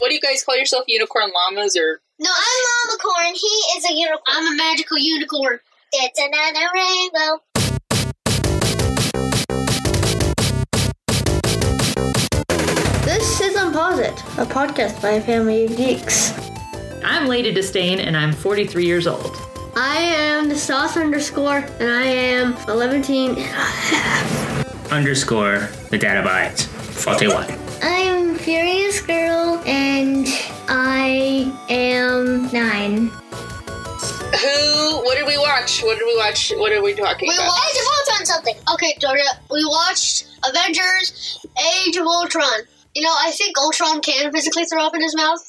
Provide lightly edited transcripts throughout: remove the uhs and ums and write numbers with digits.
What do you guys call yourself? Unicorn llamas or? No, I'm Mama Corn. He is a unicorn. I'm a magical unicorn. It's another rainbow. This is UnpauseIt, a podcast by a family of geeks. I'm Lady Disdain, and I'm 43 years old. I am the sauce underscore, and I am 11 underscore the data bytes 41. I'm Furious Girl, and I am 9. What did we watch? What are we talking about? We watched Age of Ultron something. Okay, Georgia, we watched Avengers, Age of Ultron. You know, I think Ultron can physically throw up in his mouth.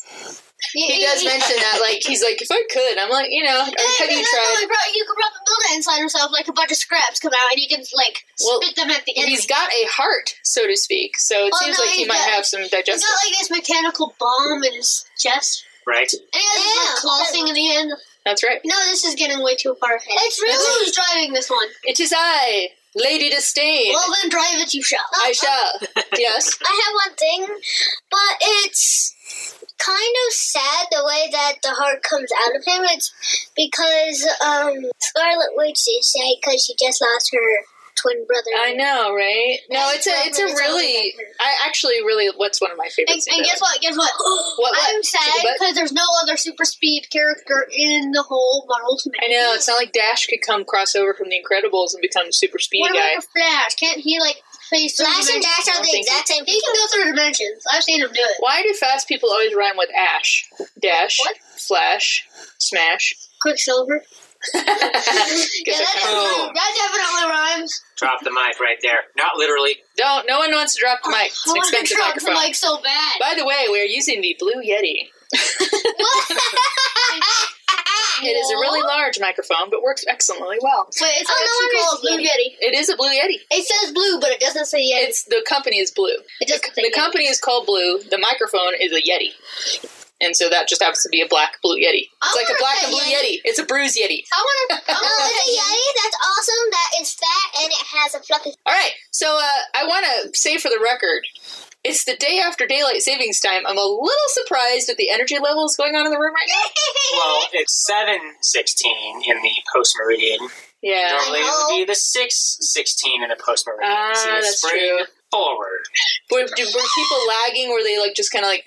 He does mention that, like, he's like, if I could, I'm like, have you tried? You could probably build it inside himself, like a bunch of scraps come out, and he can, like, spit them at the end. He's got a heart, so to speak, so it seems like he might have some digestive. He's got, like, this mechanical bomb in his chest. Right. And he has this, like, claw thing in the end. That's right. No, this is getting way too far ahead. It's really who's driving this one. It is I, Lady Disdain. Well, then drive it, you shall. I shall. Yes. I have one thing, but it's kind of sad the way that the heart comes out of him. It's because Scarlet Witch is sad because she just lost her twin brother. I know, right? No, it's a really. I actually really. What's one of my favorites? And guess what? What? I'm sad because there's no other super speed character in the whole Marvel Ultimate. I know. It's not like Dash could come cross over from the Incredibles and become a super speedy guy. What about Flash? Can't he face Flash and Dash are the exact same. He can go through dimensions. I've seen him do it. Why do fast people always rhyme with Ash? Dash. What? Flash. Smash. Quicksilver. That definitely rhymes. Drop the mic right there. Not literally. Don't. No one wants to drop the mic. It's an expensive microphone. The mic so bad. By the way, we're using the Blue Yeti. It is a really large microphone, but works excellently well. Wait, it's actually called Blue Yeti. It is a Blue Yeti. It says blue, but it doesn't say Yeti. The company is blue. The company is called Blue. The microphone is a Yeti. And so that just happens to be a black blue Yeti. It's like a black and blue Yeti. It's a bruise Yeti. No, it's a Yeti that's awesome, that is fat, and it has a fluffy... All right, so I want to say for the record, it's the day after daylight savings time. I'm a little surprised at the energy levels going on in the room right now. Well, it's 7:16 in the post-meridian. Yeah. Normally it would be the 6:16 in the post-meridian. That's true. Forward. Were people lagging? Were they just kind of like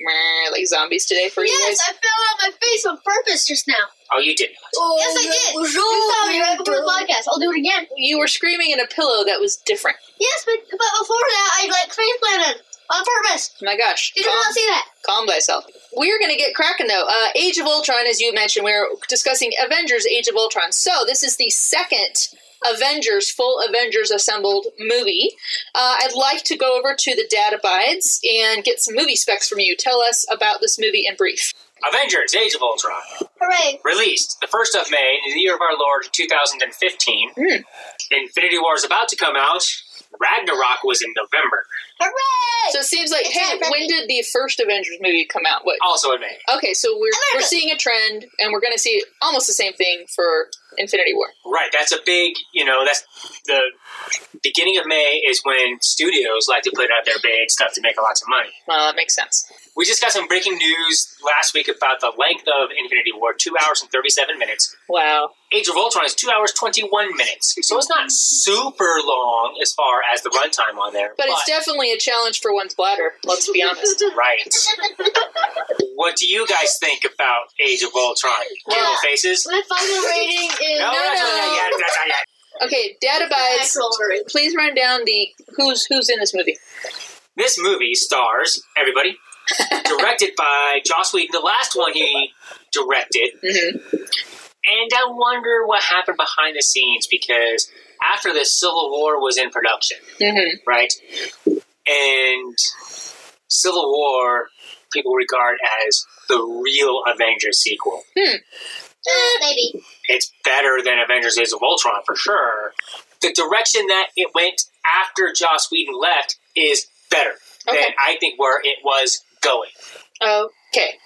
zombies today for you guys? Yes, I fell out my face on purpose just now. Oh, you did. Yes, I did. You saw me right before the podcast. I'll do it again. You were screaming in a pillow that was different. Yes, but before that, I face planted on purpose. Oh my gosh. Did you not see that? Calm thyself. We're going to get cracking, though. Age of Ultron, as you mentioned, we're discussing Avengers Age of Ultron. So this is the second full Avengers assembled movie. I'd like to go over to the data bides and get some movie specs from you. Tell us about this movie in brief. Avengers Age of Ultron. Hooray. Released the 1st of May in the year of our Lord 2015. Infinity War is about to come out. Ragnarok was in November. Hooray! So it seems like, when did the first Avengers movie come out? What? Also in May. Okay, so we're seeing a trend, and we're going to see almost the same thing for Infinity War. Right, that's a big, that's the beginning of May is when studios like to put out their big stuff to make lots of money. Well, that makes sense. We just got some breaking news last week about the length of Infinity War, 2 hours and 37 minutes. Wow. Age of Ultron is 2 hours, 21 minutes. So it's not super long as far as the runtime on there. But it's definitely a challenge for one's bladder, let's be honest. Right. What do you guys think about Age of Ultron? Little faces? My final rating is... No. Okay, data bites. Please run down the who's in this movie. This movie stars everybody. Directed by Joss Whedon, the last one he directed. And I wonder what happened behind the scenes, because after this, Civil War was in production, right? And Civil War, people regard as the real Avengers sequel. Maybe. It's better than Avengers Age of Ultron, for sure. The direction that it went after Joss Whedon left is better than I think where it was going. Okay.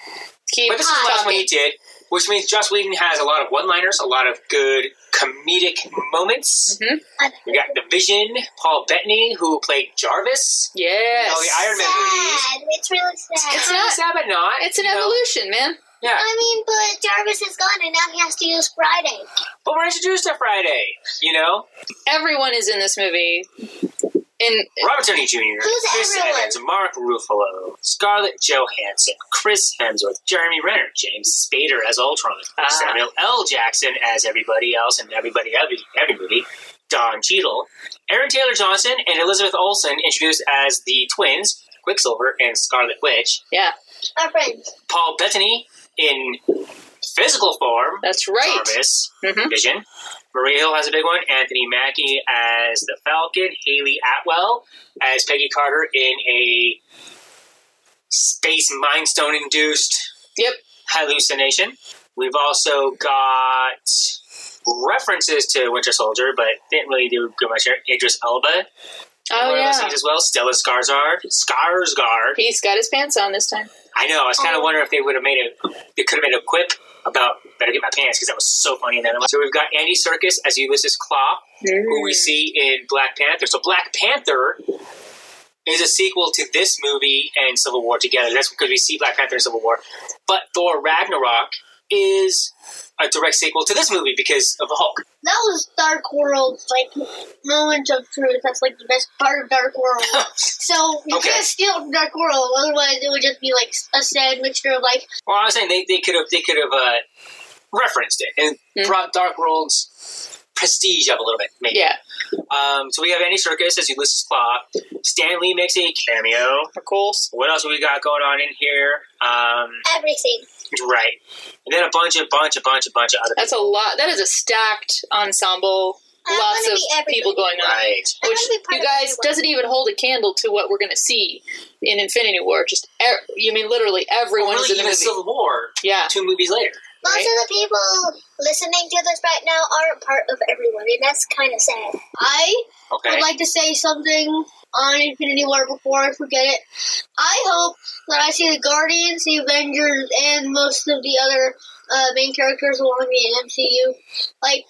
But this is the last one he did, which means Joss Whedon has a lot of one-liners, a lot of good comedic moments. Mhm. We got the Vision, Paul Bettany, who played Jarvis. Yes. The Iron Man movies. Sad. It's really sad. It's not sad, but not. It's an you know. evolution, man. Yeah. I mean, but Jarvis is gone, and now he has to use Friday. But we're introduced to Friday, you know? Everyone is in this movie. Robert Downey Jr., Who's Chris everyone? Evans, Mark Ruffalo, Scarlett Johansson, Chris Hemsworth, Jeremy Renner, James Spader as Ultron, Samuel L. Jackson as everybody else in every movie, Don Cheadle, Aaron Taylor Johnson, and Elizabeth Olsen introduced as the twins, Quicksilver and Scarlet Witch. Yeah, Our friends. Paul Bettany in physical form, that's right. Jarvis, Mhm. Vision. Maria Hill has a big one. Anthony Mackie as the Falcon. Haley Atwell as Peggy Carter in a space mind stone induced Yep. hallucination. We've also got references to Winter Soldier, but didn't really do good much here. Idris Elba. Oh, one of yeah. those things as well. Stellan Skarsgård. He's got his pants on this time. I know. I was kind of wondering if they could have made a quip about better get my pants, because that was so funny in that one. So we've got Andy Serkis as Ulysses Klaue, who we see in Black Panther. So Black Panther is a sequel to this movie and Civil War together. That's because we see Black Panther and Civil War. But Thor Ragnarok is a direct sequel to this movie because of the Hulk. That was Dark World, like, moment of truth. That's, like, the best part of Dark World. So, you can't steal from Dark World, otherwise it would just be, like, a sad mixture of, like... Well, I was saying they could have referenced it and brought Dark World's prestige up a little bit, maybe. Yeah. So we have Andy Serkis as Ulysses Klaue. Stan Lee makes a cameo. Of course. What else have we got going on in here? Everything. Right. And then a bunch of other That's a lot. That is a stacked ensemble. I Lots wanna of be everybody. people going on. Right. I Which, wanna be part you of guys, everyone. doesn't even hold a candle to what we're going to see in Infinity War. Just, you mean literally everyone Well, is really, in the even movie. Civil War, Yeah. 2 movies later. Most Right. of the people listening to this right now aren't part of everyone, and that's kind of sad. I Okay. would like to say something on Infinity War before I forget it. I hope that I see the Guardians, the Avengers, and most of the other main characters along the MCU, like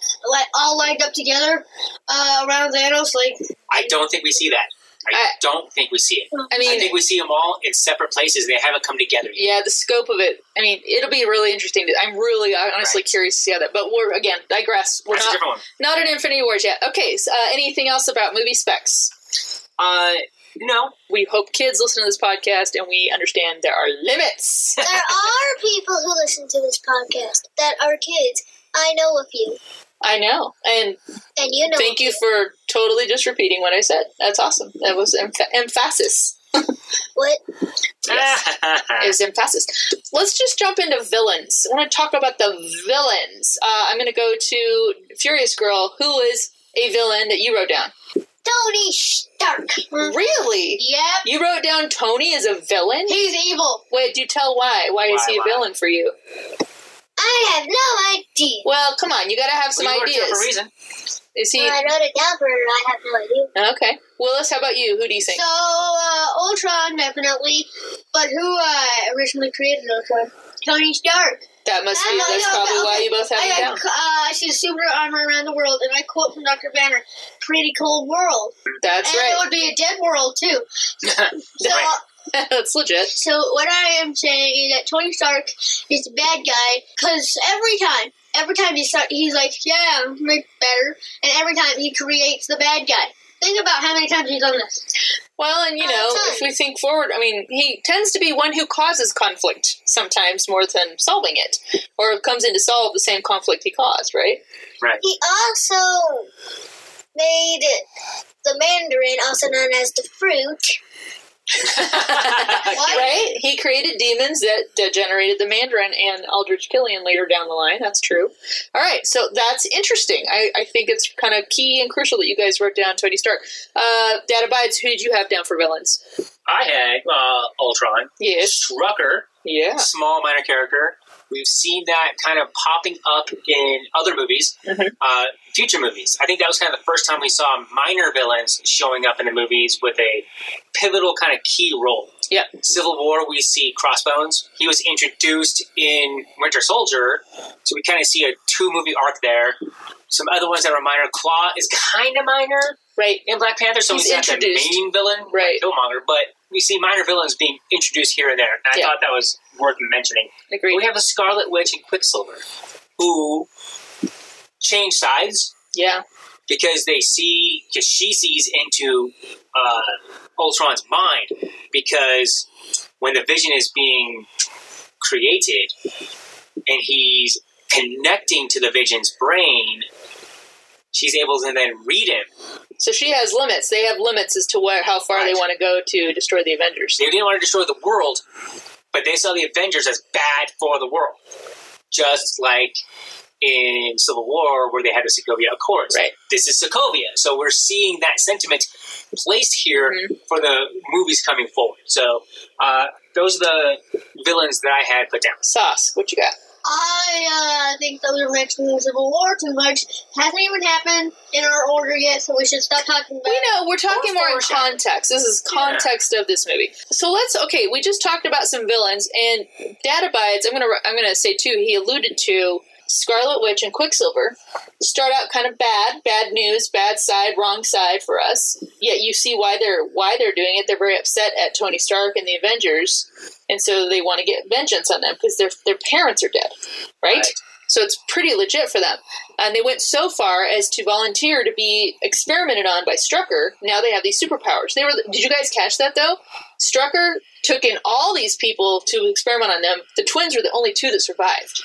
all lined up together around Thanos. Like, I don't think we see that. I don't think we see it. I mean, I think we see them all in separate places. They haven't come together yet. yeah, the scope of it. I mean, it'll be really interesting. I'm really honestly curious to see how that. But we're again digress. We're That's a different one. not in Infinity Wars yet. Okay. So, anything else about movie specs? No. We hope kids listen to this podcast and we understand there are limits. there are people who listen to this podcast that are kids. I know a few, I know, and and you know. thank you for totally just repeating what I said. That's awesome. That was emphasis. What? It was emphasis. Let's just jump into villains. I want to talk about the villains. I'm going to go to Furious Girl, who is a villain that you wrote down. Tony Stark. Really? Yep. You wrote down Tony as a villain? He's evil. Wait, do tell why. Why is he a Why? villain for you? I have no idea. Well, come on. You got to have some We wrote it down ideas. for a reason. Is he... I wrote it down for her. I have no idea. Okay. Willis, how about you? Who do you think? So, Ultron, definitely. But who originally created Ultron? Tony Stark. That must be... That's probably why you both have him down. I see super armor around the world, and I quote from Dr. Banner, pretty cold world. That's and it right. would be a dead world, too. So, Right. That's legit. so what I am saying is that Tony Stark is the bad guy, because every time he's like, yeah, make better, and every time he creates the bad guy. Think about how many times he's done this. Well, and if we think forward, I mean, he tends to be one who causes conflict sometimes more than solving it, or comes in to solve the same conflict he caused, right? Right. He also made the Mandarin, also known as the fruit. Right? He created demons that generated the Mandarin and Aldrich Killian later down the line. That's true. All right, so that's interesting. I think it's kind of key and crucial that you guys wrote down Tony Stark. Dad Abides, who did you have down for villains? I had Ultron. Yes. Strucker. Yeah. Small minor character. We've seen that kind of popping up in other movies, future movies. I think that was kind of the first time we saw minor villains showing up in the movies with a pivotal kind of key role. Yep. Civil War, we see Crossbones. He was introduced in Winter Soldier, so we kind of see a 2-movie arc there. Some other ones that are minor. Claw is kind of minor, right, in Black Panther, so he's not the main villain, right, Killmonger, but we see minor villains being introduced here and there, and I thought that was worth mentioning. Agreed. We have the Scarlet Witch and Quicksilver, who change sides. Yeah. Because she sees into Ultron's mind, because when the Vision is being created and he's connecting to the Vision's brain, she's able to then read him. So she has limits. They have limits as to how far they want to go to destroy the Avengers. They didn't want to destroy the world, but they saw the Avengers as bad for the world. Just like in Civil War, where they had the Sokovia Accords. Right. This is Sokovia. So we're seeing that sentiment placed here for the movies coming forward. So those are the villains that I had put down. Sauce, what you got? I think that we were mentioning Civil War too much. Hasn't even happened in our order yet, so we should stop talking about it. We're talking more in context. This is context of this movie. So we just talked about some villains, and Dad abides, I'm gonna say too, he alluded to Scarlet Witch and Quicksilver start out kind of bad news, bad side, wrong side for us. Yet you see why they're doing it. They're very upset at Tony Stark and the Avengers, and so they want to get vengeance on them because their parents are dead, right? So it's pretty legit for them. And they went so far as to volunteer to be experimented on by Strucker. Now they have these superpowers. Did you guys catch that though? Strucker took in all these people to experiment on them. The twins were the only 2 that survived.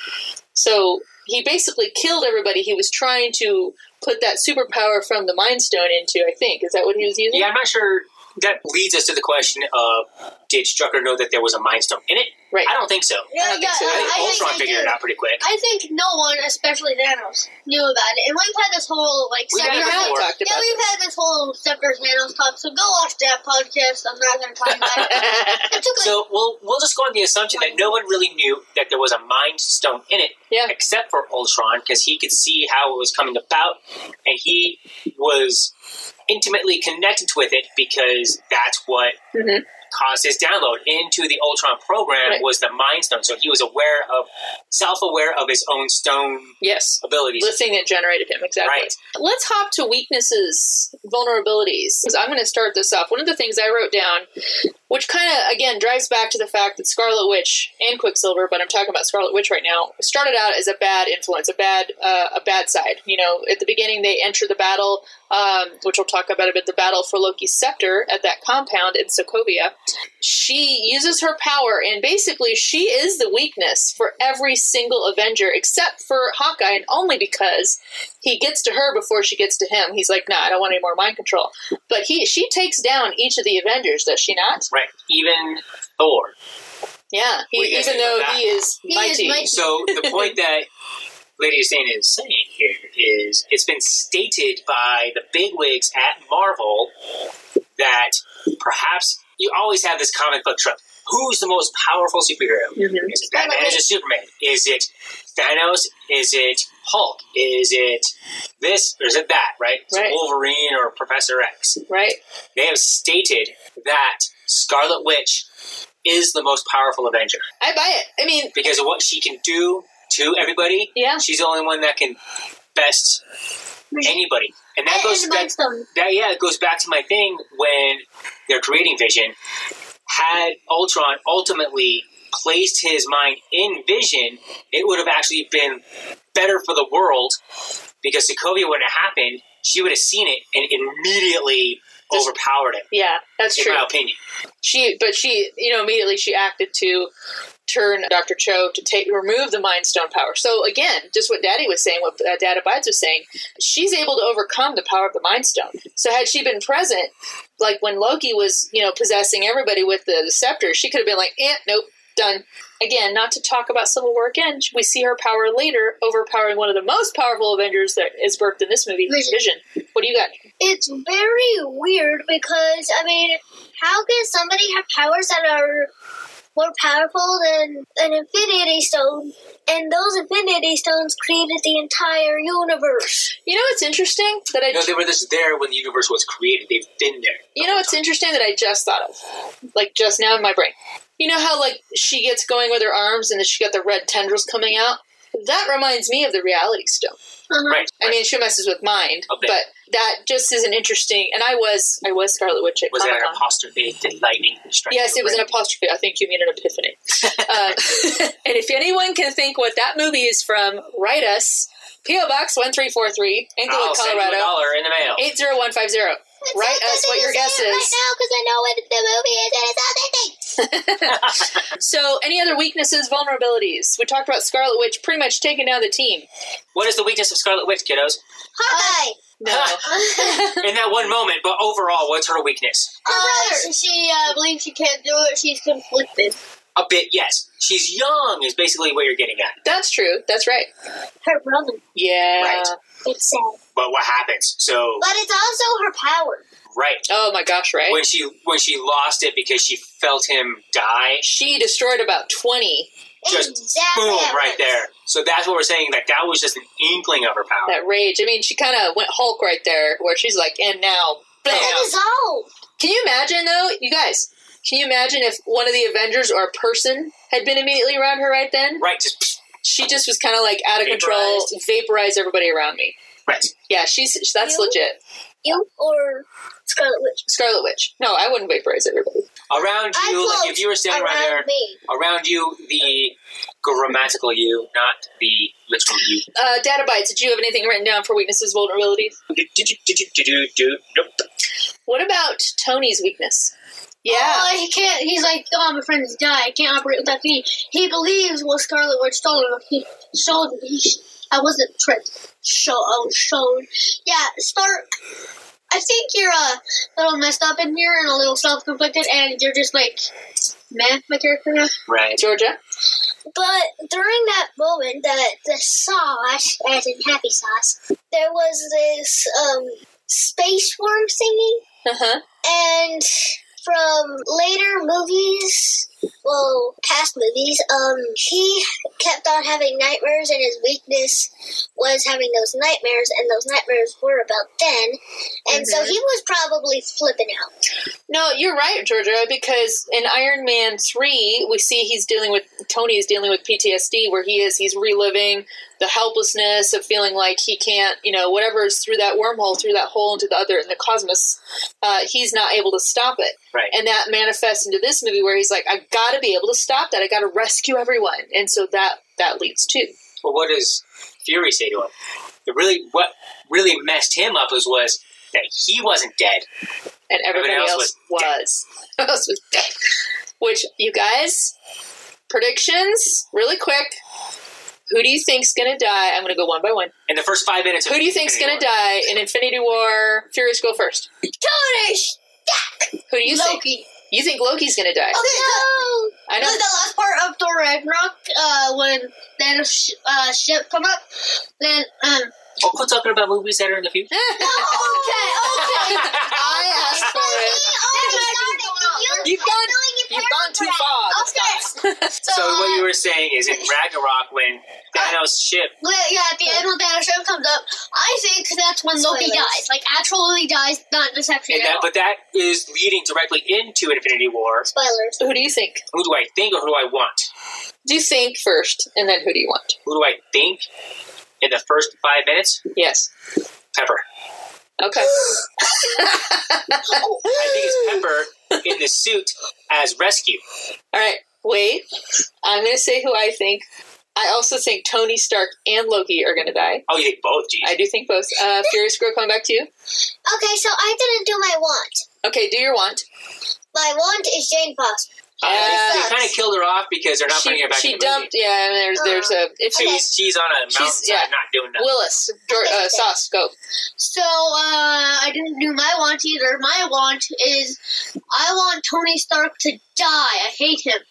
So he basically killed everybody he was trying to put that superpower from the Mind Stone into, I think. Is that what he was using? Yeah, I'm not sure. That leads us to the question of, did Strucker know that there was a Mind Stone in it? Right. I don't think so. Yeah, I think Ultron figured it out pretty quick. I think no one, especially Thanos, knew about it. And we've had this whole, we've had this whole Scepter Thanos talk, so go watch that podcast. I'm not going to talk about it. So we'll just go on the assumption that no one really knew that there was a Mind Stone in it, except for Ultron, because he could see how it was coming about, and he was intimately connected with it because that's what caused his download into the Ultron program was the Mind Stone. So he was self-aware of his own stone abilities. The thing that generated him, exactly. Right. Let's hop to weaknesses, vulnerabilities. I'm going to start this off. One of the things I wrote down, which kind of, again, drives back to the fact that Scarlet Witch and Quicksilver, but I'm talking about Scarlet Witch right now, started out as a bad influence, a bad side. At the beginning they enter the battle, which we'll talk about a bit, the battle for Loki's scepter at that compound in Sokovia. She uses her power, and basically she is the weakness for every single Avenger except for Hawkeye, and only because he gets to her before she gets to him. He's like, nah, I don't want any more mind control. But she takes down each of the Avengers, does she not? Right. Even Thor. Yeah. Even though he is mighty. So the point that Lady Zane is saying here is it's been stated by the bigwigs at Marvel that perhaps you always have this comic book trope. Who's the most powerful superhero? Is it Batman? Is it Superman? Is it Thanos? Is it Hulk? Is it this or is it that, right? Is it Wolverine or Professor X? Right. They have stated that Scarlet Witch is the most powerful Avenger. I buy it. I mean, because of what she can do to everybody. Yeah. She's the only one that can best anybody. And that goes back to my thing when they're creating Vision. Had Ultron ultimately placed his mind in Vision, it would have actually been better for the world because Sokovia wouldn't have happened. She would have seen it and immediately overpowered him. Yeah, that's true. In my opinion. She immediately she acted to turn Dr. Cho to remove the Mind Stone power. So again, just what Daddy was saying, what Dad Abides was saying, she's able to overcome the power of the Mind Stone. So had she been present, like when Loki was, possessing everybody with the scepter, she could have been like, nope, done. Again, not to talk about Civil War again, we see her power later, overpowering one of the most powerful Avengers that is birthed in this movie, Vision. What do you got? It's very weird because, how can somebody have powers that are more powerful than an Infinity Stone, and those Infinity Stones created the entire universe. You know what's interesting? That I they were just there when the universe was created. They've been there. You know what's interesting that I just thought of? Like, just now in my brain. You know how, like, she gets going with her arms and then she got the red tendrils coming out? That reminds me of the Reality Stone. Right. I mean, she messes with mind, Okay. but that just is an interesting... And I was Scarlet Witch at Was that Comic-Con. an apostrophe? Did lightning strike? Yes, your it was an brain? apostrophe. I think you mean an epiphany. And if anyone can think what that movie is from, write us. P.O. Box 1343, Inglewood, I'll send you Colorado. $1 in the mail. 80150. Write us what your guess is. Right now, because I know what the movie is, and it's all they think. So, any other weaknesses, vulnerabilities? We talked about Scarlet Witch pretty much taking down the team. What is the weakness of Scarlet Witch, kiddos? Hi. No. In that one moment, but overall, what's her weakness? She believes she can't do it. She's conflicted. A bit, yes. She's young is basically what you're getting at. That's true. That's right. Her brother. Yeah. Right. It's sad. But what happens? So, But it's also her power. right. Oh my gosh, right? When she lost it because she felt him die, She destroyed about 20. just Exactly. boom, right there. So that's what we're saying, that was just an inkling of her power. That rage. I mean, she kind of went Hulk right there, where she's like, and now, bam. It dissolved. Can you imagine, though, you guys, can you imagine if one of the Avengers or a person had been immediately around her right then? Right, just She just was kind of like out of control, vaporized everybody around me. right. Yeah, that's You? legit. You or Scarlet Witch? Scarlet Witch. No, I wouldn't vaporize everybody. Around you, like if you were standing around there, me. around you, the grammatical you, not the literal you. Data Bytes, did you have anything written down for weaknesses, vulnerabilities? Nope. What about Tony's weakness? Yeah. Oh, he can't. He's like, oh, my friend has died. I can't operate without me. He believes what Scarlet Witch told him. He showed. I wasn't tricked. I was showed. Yeah, Stark. I think you're a little messed up in here and a little self-conflicted, and you're just like, meh, my character now. Right. Georgia? But during that moment, the sauce, as in happy sauce, there was this space worm thingy, Uh-huh. and from later movies, well, past movies, he kept on having nightmares, and his weakness was having those nightmares, and those nightmares were about then, and so he was probably flipping out. No, you're right, Georgia, because in Iron Man 3, we see Tony is dealing with PTSD, where he's reliving the helplessness of feeling like he can't, whatever is through that wormhole, through that hole into the cosmos, he's not able to stop it. Right. And that manifests into this movie where he's like, I gotta be able to stop that. I gotta rescue everyone. And so that leads to. Well, what does Fury say to him? What really messed him up was that he wasn't dead. And everybody else was. Everyone else was dead. Which, you guys, predictions, really quick. Who do you think's gonna die? I'm gonna go one by one. In the first 5 minutes of Who do you think's gonna Infinity War. die in Infinity War? Furious, go first. Tony Stark! Who do you think? Loki. You think Loki's gonna die? Okay, no! I know. The last part of Thor Ragnarok, when Thanos' ship come up, then, Oh, quit talking about movies that are in the future. okay. I asked for it. You've gone too far. Okay. So what you were saying is in Ragnarok, when Thanos' ship... Yeah, at the end when Thanos' ship comes up, I think that's when Loki Spoilers. dies. Like, actually dies, not deception at all. But that is leading directly into Infinity War. Spoilers. Who do you think? Who do I think or who do I want? Do you think first, and then who do you want? Who do I think in the first 5 minutes? Yes. Pepper. Okay. I think it's Pepper in the suit as Rescue. All right. Wait. I'm going to say who I think. I also think Tony Stark and Loki are going to die. Oh, you think both? Geez. I do think both. Furious Girl, coming back to you. Okay, so I didn't do my want. Okay, do your want. My want is Jane Foster. They sucks. kind of killed her off because they're not putting her back in the dumped. movie. Yeah, and there's a. If She's on a mountainside not doing nothing. Willis, Sauce, go. So, I didn't do my want either. My want is, I want Tony Stark to die. I hate him.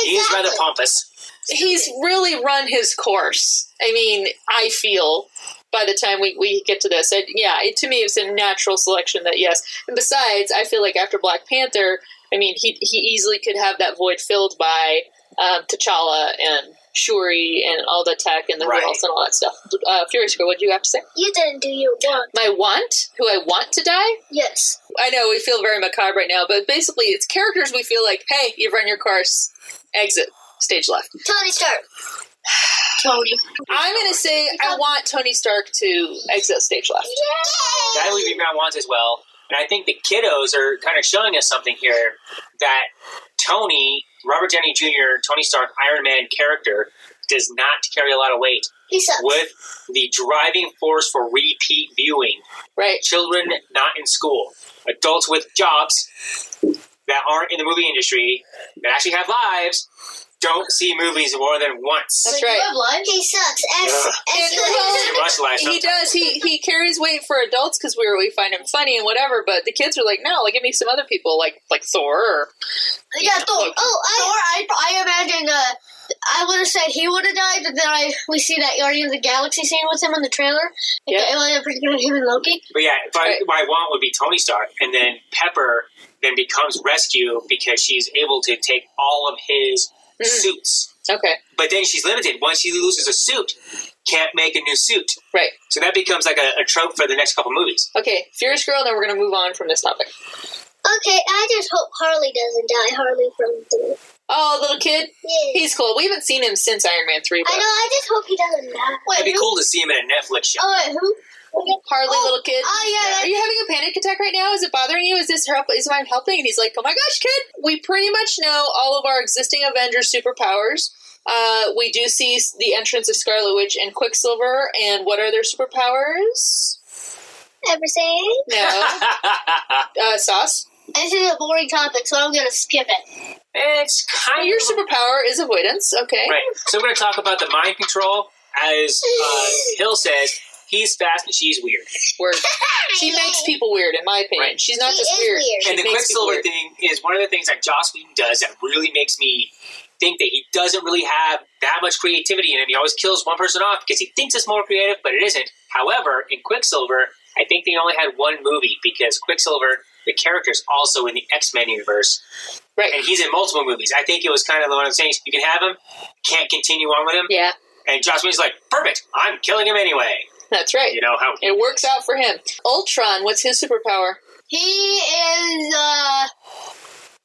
He's rather pompous. He's really run his course. I mean, I feel by the time we get to this, to me, it's a natural selection that yes. And besides, I feel like after Black Panther, I mean, he easily could have that void filled by T'Challa and Shuri and all the tech and the Right. else and all that stuff. Furious Girl, what do you have to say? You didn't do your want. My want? Who I want to die? Yes. I know we feel very macabre right now, but basically it's characters we feel like, hey, you've run your course, exit, stage left. Tony Stark. Tony. I'm going to say I want Tony Stark to exit stage left. Yay! That would be my want as well. And I think the kiddos are kind of showing us something here that Tony, Robert Downey Jr., Tony Stark, Iron Man character does not carry a lot of weight. He sucks. With the driving force for repeat viewing. Right. Children not in school. Adults with jobs that aren't in the movie industry, that actually have lives, don't see movies more than once. That's right. He sucks. Too much life He sometimes. does. He carries weight for adults because we find him funny and whatever. But the kids are like, no, like give me some other people like Thor. Or, Yeah, Thor. I imagine. I would have said he would have died, but then we see that Guardians of the Galaxy scene with him in the trailer. Yeah. It was pretty good. Him and Loki. But yeah, what I want would be Tony Stark, and then Pepper then becomes Rescue because she's able to take all of his suits. Okay. But then she's limited. Once she loses a suit, can't make a new suit. Right. So that becomes like a trope for the next couple movies. Okay. Furious Girl. Then we're gonna move on from this topic. Okay, I just hope Harley doesn't die. Harley from the... Oh, little kid. Yeah. He's cool. We haven't seen him since Iron Man 3. But I know, I just hope he doesn't die. It'd be cool to see him in a Netflix show. Oh, wait, who? Harley, little kid. Oh, yeah. Are you having a panic attack right now? Is it bothering you? Is mine helping? And he's like, oh my gosh, kid. We pretty much know all of our existing Avengers superpowers. We do see the entrance of Scarlet Witch and Quicksilver. And what are their superpowers? Everything? No. Sauce? This is a boring topic, so I'm going to skip it. It's kind Your of... superpower is avoidance. Okay. Right. So we're going to talk about the mind control. As Hill says, he's fast and she's weird. Word. She makes people weird, in my opinion. Right. She's not She just is weird. weird. She And the makes people Quicksilver weird. thing is one of the things that Joss Whedon does that really makes me think that he doesn't really have that much creativity in him. He always kills one person off because he thinks it's more creative, but it isn't. However, in Quicksilver, I think they only had one movie because Quicksilver, the character, is also in the X-Men universe. Right. And he's in multiple movies. I think it was kind of the one I'm saying, you can have him, can't continue on with him. Yeah. And Joss Whedon's like, perfect, I'm killing him anyway. That's right. You know how It works out for him. Ultron, what's his superpower? He is,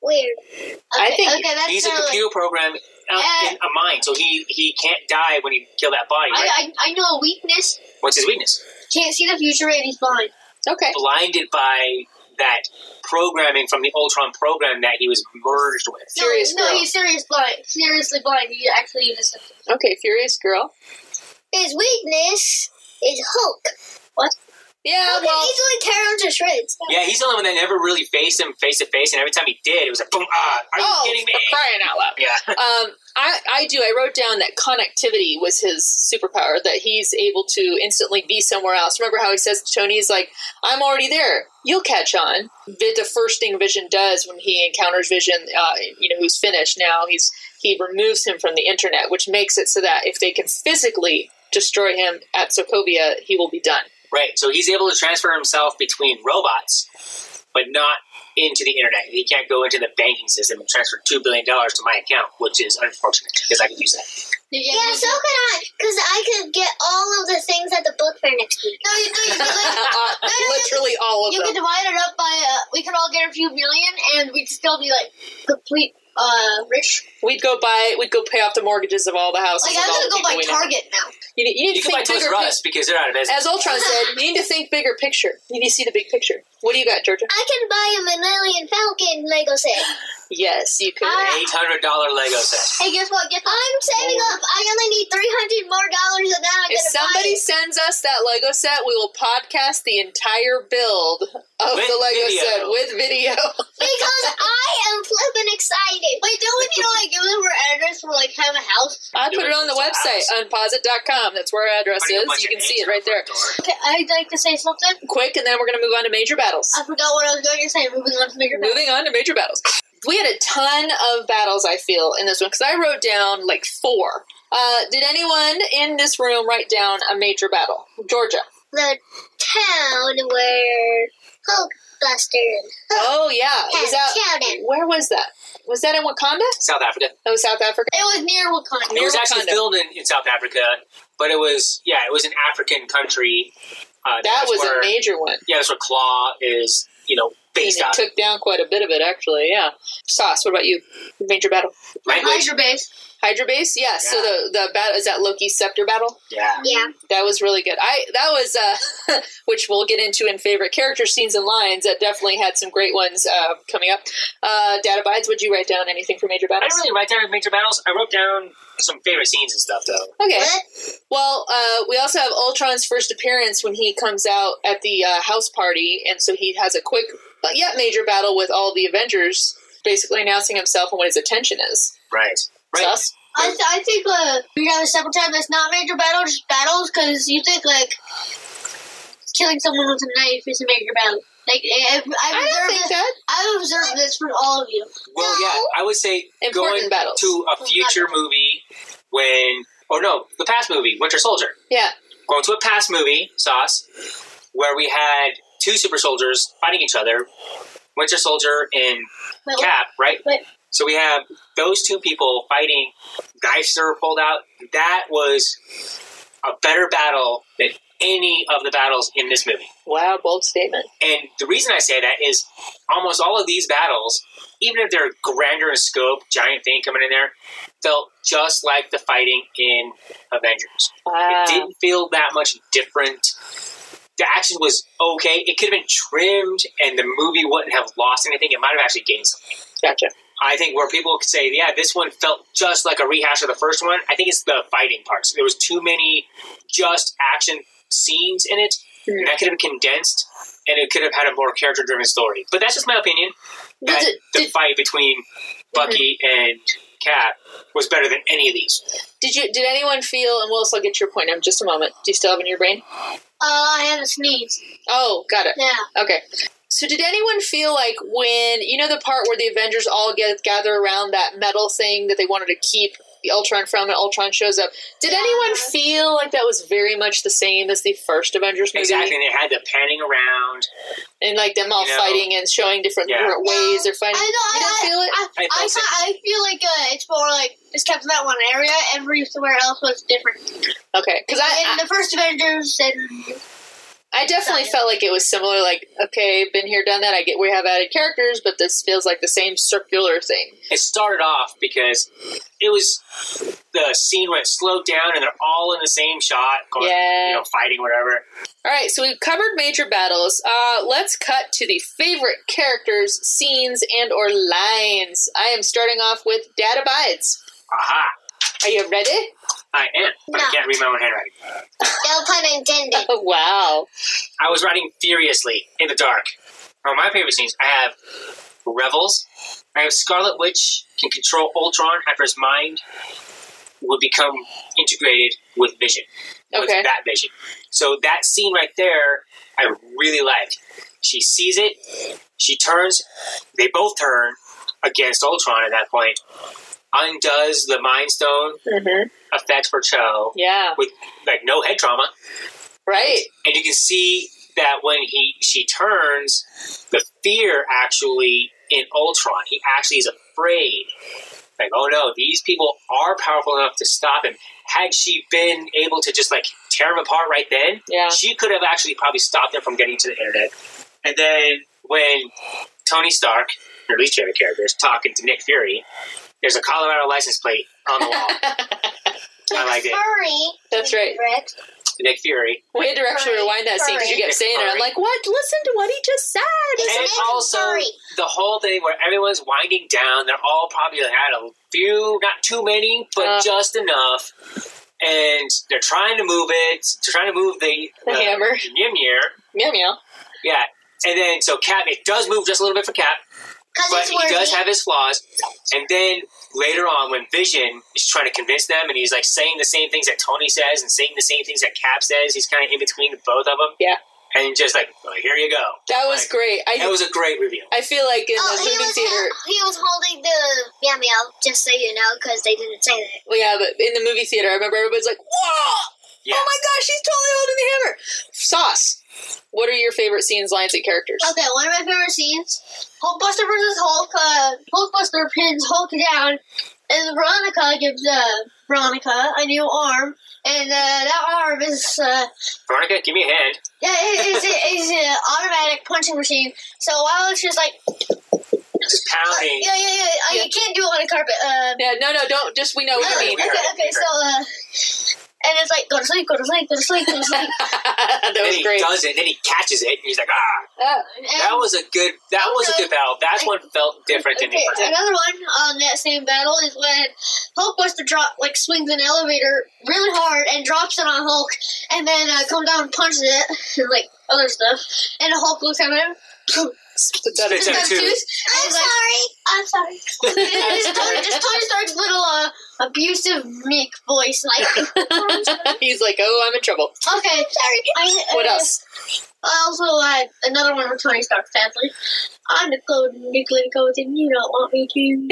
weird. Okay, I think that's he's a kinda computer program in a mind, so he can't die when he kill that body, right? I know a weakness. What's his weakness? Can't see the future and he's blind. Okay. Blinded by that programming from the Ultron program that he was merged with. Furious no, Girl. he's seriously blind. He actually uses symptoms. Okay, Furious Girl. His weakness is Hulk. What? Yeah, Hulk well, can easily tear him to shreds. Yeah, he's the only one that never really faced him face to face, and every time he did, it was like, boom, are you kidding me? for crying out loud. Yeah. I wrote down that connectivity was his superpower, that he's able to instantly be somewhere else. Remember how he says to Tony, he's like, I'm already there. You'll catch on. The first thing Vision does when he encounters Vision, who's finished now, he removes him from the internet, which makes it so that if they can physically destroy him at Sokovia, he will be done. Right, so he's able to transfer himself between robots, but not into the internet. He can't go into the banking system and transfer $2 billion to my account, which is unfortunate, because I could use that. Yeah, so can I, because I could get all of the things at the book fair next week. No, you Literally all of You them. could divide it up by, we could all get a few million, and we'd still be, like, complete, rich. We'd go pay off the mortgages of all the houses. Like, of I'm all gonna the go people buy we know. Target now. You need You to can buy think Toys bigger. R Us because they're out of business. As Ultron said, you need to think bigger picture. You need to see the big picture. What do you got, Georgia? I can buy a Millennium Falcon Lego set. Yes, you could. $800 Lego set. Hey, guess what? I'm saving up. I only need $300 more, and then I'm If gonna somebody buy it. sends us that Lego set, we will podcast the entire build of With the Lego video. set with video. Because I am flipping excited. Wait, don't we need to, like, give them our address for, like, have a house? I put it on the website, UnpauseIt.com. That's where our address Putting a is. bunch You of can see it names right there. on the front door. Okay, I'd like to say something. Quick, and then we're going to move on to major battles. I forgot what I was going to say. Moving on to major battles. Moving on to major battles. We had a ton of battles, I feel, in this one, because I wrote down, like, 4. Did anyone in this room write down a major battle? Georgia. the town where Hulkbuster Oh, yeah. Was that, Sheldon. where was that? Was that in Wakanda? South Africa. Oh, South Africa. It was near Wakanda. It was actually Wakanda. filmed in South Africa, but it was an African country. That was where, a major one. Yeah, that's where Claw is, based And out it took down quite a bit of it, actually, yeah. Sauce, what about you? Major battle? Language. Hydra base. Hydra base? Yeah, so the battle, is that Loki's scepter battle? Yeah. Yeah. That was really good. That was, which we'll get into in favorite character scenes and lines. That definitely had some great ones coming up. Data Bides, would you write down anything for major I battles? didn't really write down major battles. I wrote down some favorite scenes and stuff, though. Okay. What? Well, we also have Ultron's first appearance when he comes out at the house party, and so he has a quick, yet major battle with all the Avengers, basically announcing himself and what his intention is. Right. Sus? I think we have several times that's not major battle, just battles, because you think, killing someone with a knife is a major battle. I don't think that. I've observed this from all of you. Well, No. yeah, I would say Important going battles. to a future movie the past movie, Winter Soldier. Yeah. Going to a past movie, Sauce, where we had two super soldiers fighting each other, Winter Soldier and Wait, Cap, right? wait. So we have those two people fighting, knives are pulled out. That was a better battle than any of the battles in this movie. Wow, bold statement. And the reason I say that is almost all of these battles, even if they're grander in scope, giant thing coming in there, felt just like the fighting in Avengers. Wow. It didn't feel that much different. The action was okay. It could have been trimmed and the movie wouldn't have lost anything. It might have actually gained something. Gotcha. I think where people could say, yeah, this one felt just like a rehash of the first one, I think it's the fighting parts. There was too many just action scenes in it, and that could have been condensed, and it could have had a more character-driven story. But that's just my opinion. That the fight between Bucky and Cap was better than any of these. Did anyone feel, and we'll also get your point in just a moment. Do you still have it in your brain? I had a sneeze. Oh, got it. Yeah. Okay. So did anyone feel like when, the part where the Avengers all gather around that metal thing that they wanted to keep the Ultron from, and Ultron shows up, did anyone feel like that was very much the same as the first Avengers movie? Exactly, and they had the panning around. And them all fighting and showing different ways they're fighting. I know, you don't feel it? I feel like it's more like just kept in that one area, everywhere else was different. Okay, because in the first Avengers and... I definitely felt like it was similar, okay, been here, done that, I get we have added characters, but this feels like the same circular thing. It started off because it was, the scene went slowed down and they're all in the same shot, going, fighting, whatever. Alright, so we've covered major battles. Let's cut to the favorite characters, scenes, and or lines. I am starting off with Dad Abides. Aha! Are you ready? I am, but I can't read my own handwriting. No pun intended. Oh, wow. I was writing furiously in the dark. My favorite scenes, I have Revels. I have Scarlet Witch can control Ultron after his mind would become integrated with Vision. With that Vision. So that scene right there, I really liked. She sees it. She turns. They both turn against Ultron at that point. Undoes the Mind Stone effect for Cho. Yeah. With no head trauma. Right. And you can see that when she turns, the fear actually in Ultron. He actually is afraid. Oh no, these people are powerful enough to stop him. Had she been able to just tear him apart right then, she could have actually probably stopped him from getting to the internet. And then when Tony Stark, or at least favorite character, is talking to Nick Fury, there's a Colorado license plate on the wall. I like it. That's right. Nick Fury. We had to actually rewind that scene because you kept saying it. I'm like, what? Listen to what he just said. And also, the whole thing where everyone's winding down, they're all probably had a few, not too many, but just enough. And they're trying to move it. They're trying to move the hammer. Mjolnir. Meow meow. Yeah. And then, so Cap, it does move just a little bit for Cap. But he does have his flaws. And then later on, when Vision is trying to convince them, and he's saying the same things that Tony says and saying the same things that Cap says, he's kind of in between both of them. Yeah. And just here you go. That was great. That was a great reveal. I feel like in the movie theater... He was holding the meow meow, just so you know, because they didn't say that. Well, yeah, but in the movie theater, I remember everybody's like, whoa! Yes. Oh my gosh, she's totally holding the hammer. Sauce. What are your favorite scenes, lines, and characters? Okay, one of my favorite scenes, Hulkbuster versus Hulk. Hulkbuster pins Hulk down, and Veronica gives Veronica a new arm, and that arm is Veronica, give me a hand. it's an automatic punching machine. So while it's just like Just pounding. yeah, you can't do it on a carpet. Yeah, no, don't. Just we know what you mean. Okay, so and it's like go to sleep, go to sleep, go to sleep, go to sleep. That Then was he great. does it, and then he catches it, and he's like, ah. And That was a good battle. That one felt different than the first. Another one on that same battle is when Hulkbuster swings an elevator really hard and drops it on Hulk, and then comes down and punches it, and other stuff. And the Hulk looks at him. Spits out Tattoos. twos. I'm sorry. Just Tony Stark's little abusive, meek voice, He's like, oh, I'm in trouble. okay, sorry. What else? I also had another one with Tony Stark, sadly. I'm the nuclear code, and you don't want me to.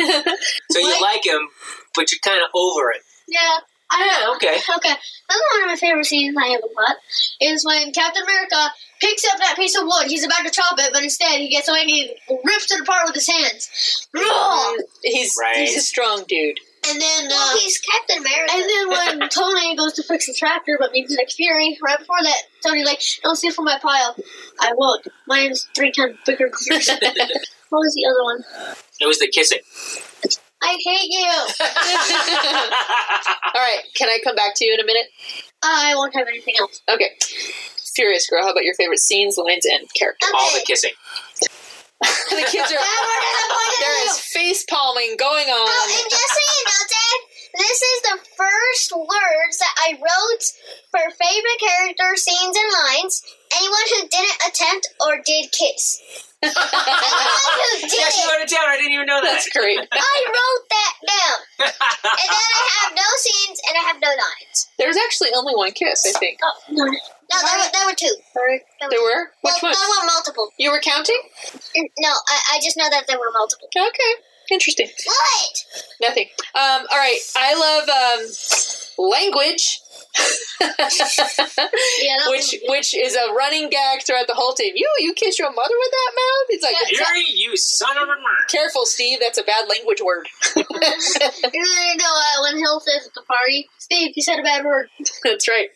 So you like him, but you're kind of over it. Yeah. Okay. Okay. Another one of my favorite scenes I have a lot is when Captain America picks up that piece of wood. He's about to chop it, but instead he gets away and he rips it apart with his hands. He's a strong dude. And then he's Captain America. And then when Tony goes to fix the tractor, but meets Nick Fury, right before that, Tony's like, "Don't steal from my pile." I won't. Mine's 3 times bigger than yours. What was the other one? It was the kissing. I hate you. All right, can I come back to you in a minute? I won't have anything else. Okay. Furious Girl, how about your favorite scenes, lines, and characters? All the kissing. The kids are... There is face palming going on. Oh, and just so you know, Dad, this is the first words that I wrote for favorite character, scenes, and lines. Anyone who didn't attempt or did kiss. Anyone who did Yeah, she it. wrote it down. I didn't even know that. That's great. I wrote that down. And then I have no scenes and I have no lines. There's actually only one kiss, I think. Oh, no. No, there were 2. There were? Which one? There were multiple. You were counting? No, I just know that there were multiple. Okay. Interesting. What? Nothing. All right. I love language. Yeah, which is a running gag throughout the whole team. You kiss your mother with that mouth? He's like, Fury, you son of a murder. careful, Steve. That's a bad language word. when Hill says at the party, Steve, you said a bad word. That's right.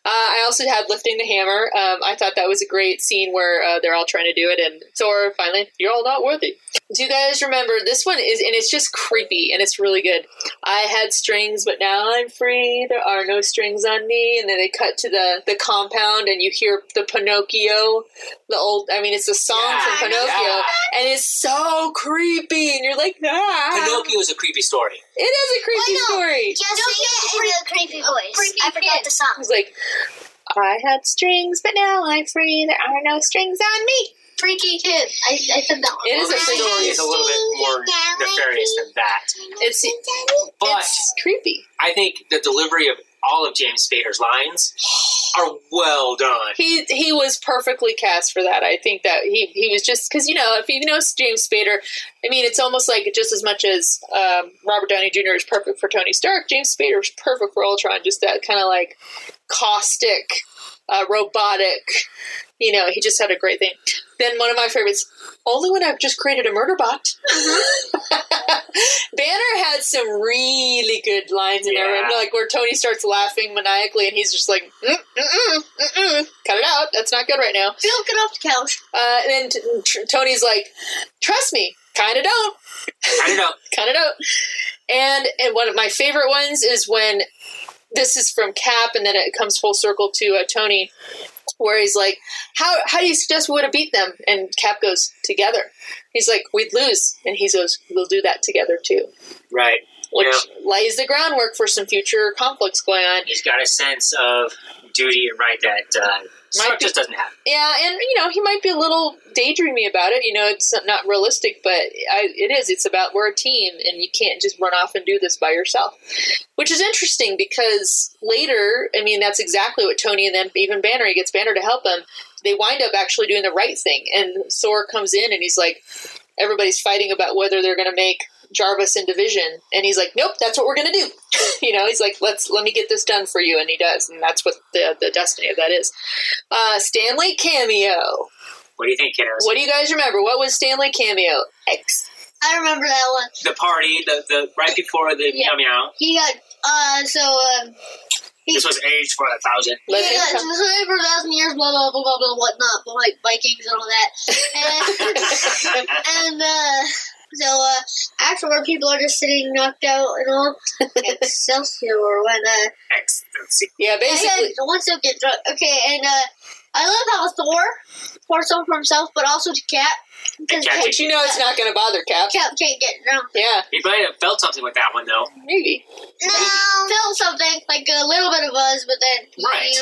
I also had lifting the hammer. I thought that was a great scene where they're all trying to do it, and Thor finally, you're all not worthy. Do you guys remember this one? And it's just creepy, and it's really good. I had strings, but now I'm free. There are no strings on me. And then they cut to the compound, and you hear the Pinocchio, it's the song from Pinocchio, and it's so creepy, and you're like, ah. Pinocchio is a creepy story. It is a creepy story. Just sing it in a creepy voice. I forgot the song. It's like, I had strings, but now I'm free. There are no strings on me. Freaky kid. I said that one. It is a The freaky story kid. is a little bit more nefarious than that. But It's creepy. I think the delivery of all of James Spader's lines are well done. He was perfectly cast for that. I think that he was just because if you know James Spader, it's almost like just as much as Robert Downey Jr. is perfect for Tony Stark, James Spader is perfect for Ultron. Just that kind of like caustic, robotic. He just had a great thing. Then one of my favorites, only when I've just created a murder bot. Banner had some really good lines in there, like where Tony starts laughing maniacally, and he's just like, cut it out. That's not good right now. Phil, get off the couch. And then Tony's like, trust me, kind of don't. I don't know. Kind of don't. And one of my favorite ones is when this is from Cap, and then it comes full circle to Tony, where he's like, how do you suggest we would have beat them? And Cap goes, together. He's like, we'd lose. And he goes, we'll do that together too. Right. Which lays the groundwork for some future conflicts going on. He's got a sense of duty and right that Stark just doesn't have. Yeah, and, he might be a little daydreamy about it. It's not realistic, but it is. It's about we're a team, and you can't just run off and do this by yourself. Which is interesting because later, that's exactly what Tony and then even Banner, he gets Banner to help him. They wind up actually doing the right thing. And Thor comes in, and he's like, everybody's fighting about whether they're going to make Jarvis and Division, and he's like, nope, that's what we're gonna do. He's like, let me get this done for you, and he does, and that's what the destiny of that is. Stan Lee cameo. What do you think, kiddos? What do you guys remember? What was Stan Lee cameo? I remember that one. The party, the right before the meow meow. He got This was aged for 1,000. for 1,000 years, blah blah blah blah blah whatnot, like Vikings and all that, and so afterward, people are just sitting knocked out and all. Excelsior when Ecstasy. Yeah, basically. once they get drunk. Okay, and I love how Thor pours some for himself, but also to Cap. Because Cap But it's not going to bother Cap. Cap can't get drunk. Yeah, He might have felt something with that one, though. maybe. No, felt something like a little bit of buzz, but then Right.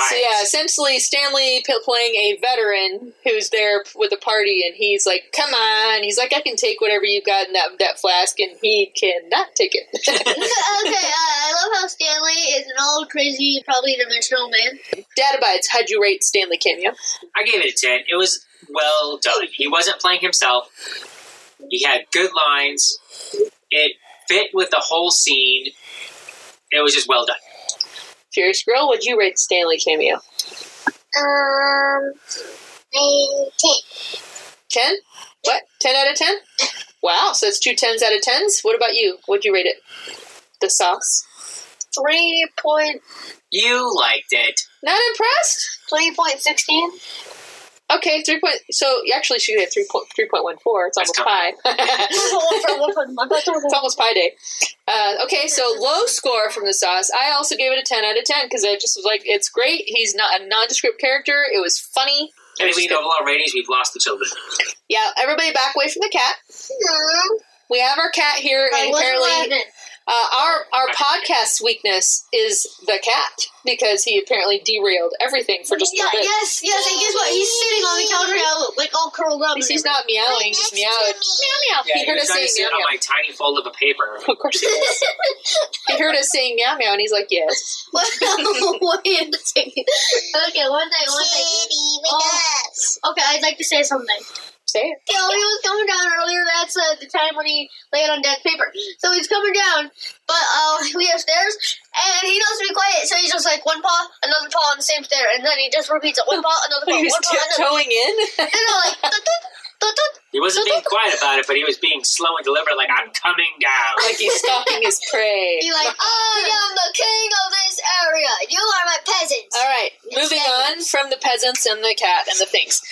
So yeah, essentially Stanley playing a veteran who's there with the party, and he's like, come on. He's like, I can take whatever you got in that flask, and he cannot take it. Okay, I love how Stanley is an old, crazy, probably dimensional man. Data Bites, how'd you rate Stanley cameo? I gave it a 10. It was well done. He wasn't playing himself. He had good lines. It fit with the whole scene. It was just well done. Furious Girl, what'd you rate Stanley cameo? 10? What? 10 out of 10? Wow, so it's 2 10s out of 10s? What about you? What'd you rate it? The sauce? 3.16. You liked it. Not impressed? Okay, 3 point. So you actually should get 3.14. It's almost pi. It's almost Pi Day. Okay, so low score from the sauce. I also gave it a 10 out of 10 because I just was like, it's great. He's not a nondescript character. It was funny. And we know overall ratings, we've lost the children. Yeah, everybody back away from the cat. We have our cat here, and apparently our podcast weakness is the cat because he apparently derailed everything for just a bit. Yes, and guess what? He's sitting on the counter now, like all curled up. He's not meowing, he's meowing. Meow meow. Yeah, He heard us trying saying to sit meow on meow. my tiny fold of a paper. Of course he was. He heard us saying meow meow, and he's like, yes. Wait a second. Okay, one thing. Okay, I'd like to say something. Say it. He was coming down earlier. That's the time when he laid on dead paper. So he's coming down, but we have stairs, and he knows to be quiet. So he's just like one paw, another paw on the same stair, and then he just repeats it: one paw, another paw, He was one paw, another. tiptoeing in. And like tut, tut, tut, tut. He wasn't being quiet about it, but he was being slow and deliberate, like, I'm coming down. Like he's stalking his prey. He's like, I am the king of this area. You are my peasants. All right, moving on from the peasants and the cat and the things.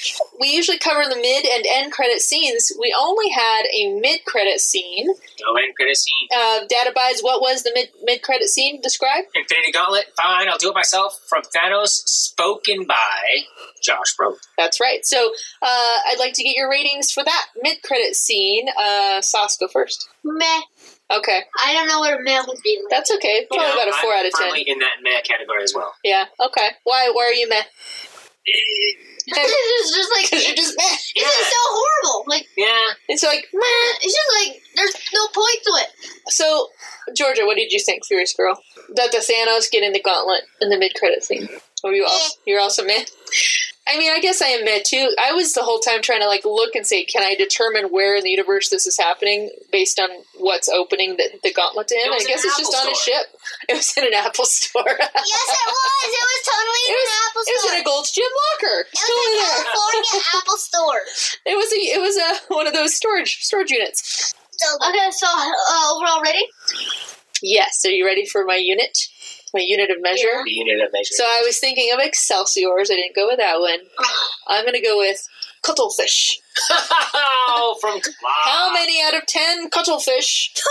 We usually cover the mid and end credit scenes. We only had a mid-credit scene. No end credit scene. Data Bites, what was the mid-credit scene? Describe. Infinity Gauntlet, fine, I'll do it myself. From Thanos, spoken by Josh Brolin. That's right. So I'd like to get your ratings for that mid-credit scene. Sauce, go first. Meh. Okay. I don't know what meh would be. That's okay. Probably about a 4 out of 10. I'm firmly in that meh category as well. Yeah, okay. Why are you meh? It's just like Because you're just meh. It's just so horrible. Like Yeah. It's like, meh. it's just like there's no point to it. So, Georgia, what did you think, Furious Girl? That the Thanos get in the gauntlet in the mid-credit scene. Or you're also meh? I mean, I guess I am meh, too. I was the whole time trying to, look and say, can I determine where in the universe this is happening based on what's opening the gauntlet to him? I guess it's just on a ship. It was in an Apple store. Yes, it was. It was totally in an Apple It was store. in a Gold's Gym locker. It was a California Apple store. It was one of those storage units. Okay, so overall rating? Yes. Are you ready for my unit? My unit of measure? The unit of measure. So I was thinking of Excelsiors. I didn't go with that one. I'm going to go with cuttlefish. Oh, from How many out of 10 cuttlefish? 2.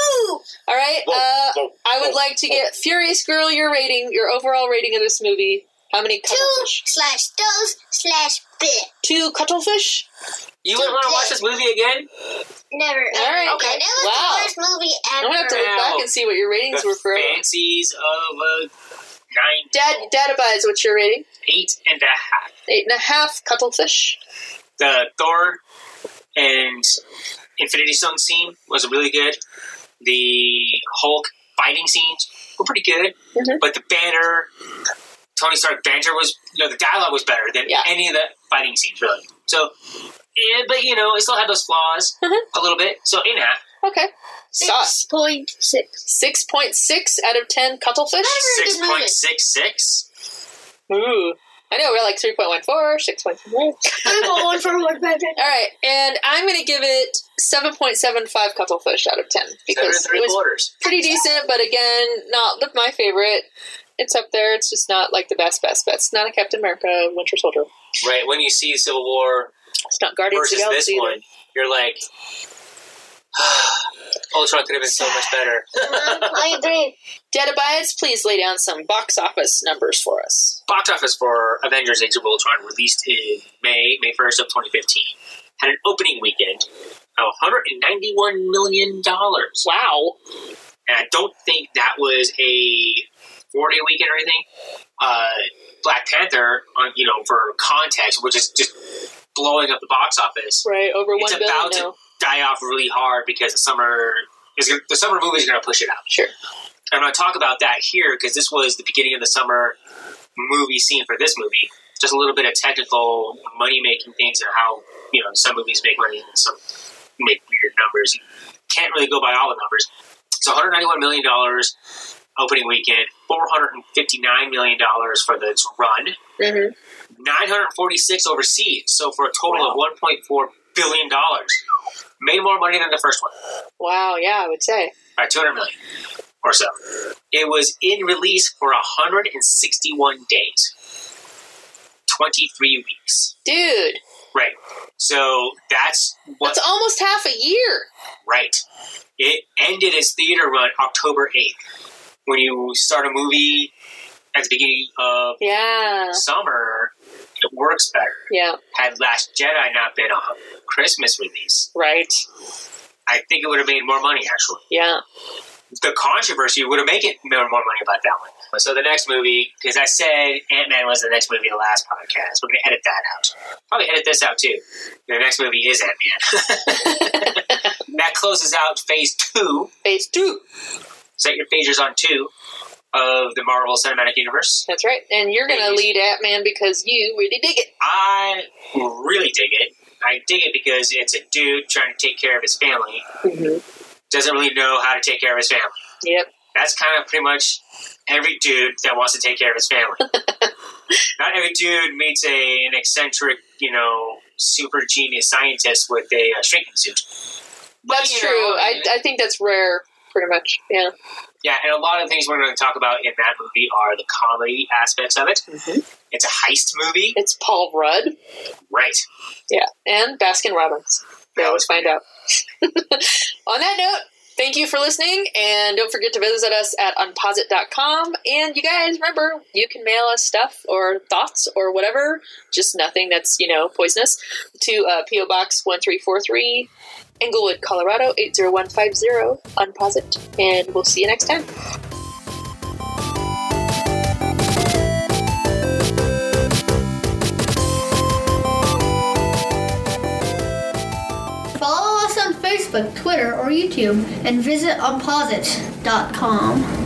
All right. I would like to get Furious Girl your overall rating of this movie. How many cuttlefish? 2/2/bit. 2 cuttlefish? You wouldn't want to watch this movie again? Never. All right. Okay. It was Wow. the worst movie ever. I'm going to have to look back and see what your ratings were for everyone. Fancies of a 9. Data Bites, what's your rating? 8.5. 8.5 cuttlefish. The Thor and Infinity Stone scene was really good. The Hulk fighting scenes were pretty good. Mhm. But the Banner, Tony Stark banter was, the dialogue was better than any of the fighting scenes, really. So, yeah, but, it still had those flaws a little bit. So, 8.5. Okay. Sauce. 6.6. 6.6 out of 10 cuttlefish. 6.66. Ooh. I know, we're like 3.14, 6.4. I'm going for 1.5. All right, and I'm going to give it 7.75 cuttlefish out of 10 because it was pretty decent, but again, not my favorite. It's up there. It's just not like the best. It's not a Captain America Winter Soldier. Right, when you see Civil War it's not Guardians versus of the Galaxy this either. one, you're like, Ultron could have been so much better. I agree. Dead Abides, please lay down some box office numbers for us. Box office for Avengers Age of Ultron, released in May 1st of 2015, had an opening weekend of $191 million. Wow. And I don't think that was a 4-day weekend or anything. Black Panther, for context, which is just blowing up the box office. Right, over 1 it's billion about now. to die off really hard because the summer movie is going to push it out. Sure. I'm going to talk about that here because this was the beginning of the summer movie scene for this movie. Just a little bit of technical money-making things and how, some movies make money and some make weird numbers. You can't really go by all the numbers. So $191 million opening weekend, $459 million for its run, Mm-hmm. 946 overseas, so for a total of $1.4 billion. Made more money than the first one. Wow, yeah, I would say. By $200 million or so. It was in release for 161 days. 23 weeks. Dude. Right. So that's almost half a year. Right. It ended its theater run October 8th. When you start a movie at the beginning of summer, it works better. Yeah. Had Last Jedi not been a Christmas release, right, I think it would have made more money, actually. Yeah. The controversy would have made more money about that one. So the next movie, because I said Ant-Man was the next movie in the last podcast, we're going to edit that out. Probably edit this out, too. The next movie is Ant-Man. That closes out Phase 2. Phase 2. Set your phasers on 2 of the Marvel Cinematic Universe. That's right. And you're going to lead Ant-Man because you really dig it. I really dig it. I dig it because it's a dude trying to take care of his family. Mm-hmm. Doesn't really know how to take care of his family. Yep. That's kind of pretty much every dude that wants to take care of his family. Not every dude meets an eccentric, super genius scientist with a shrinking suit. That's true. I think that's rare, pretty much. Yeah. Yeah, and a lot of things we're going to talk about in that movie are the comedy aspects of it. Mm-hmm. It's a heist movie. It's Paul Rudd. Right. Yeah, and Baskin Robbins. We always find out. On that note, thank you for listening, and don't forget to visit us at UnpauseIt.com. And you guys, remember, you can mail us stuff or thoughts or whatever, just nothing that's, poisonous, to P.O. Box 1343, Englewood, Colorado 80150, UnpauseIt, and we'll see you next time. Follow us on Facebook, Twitter, or YouTube, and visit UnpauseIt.com.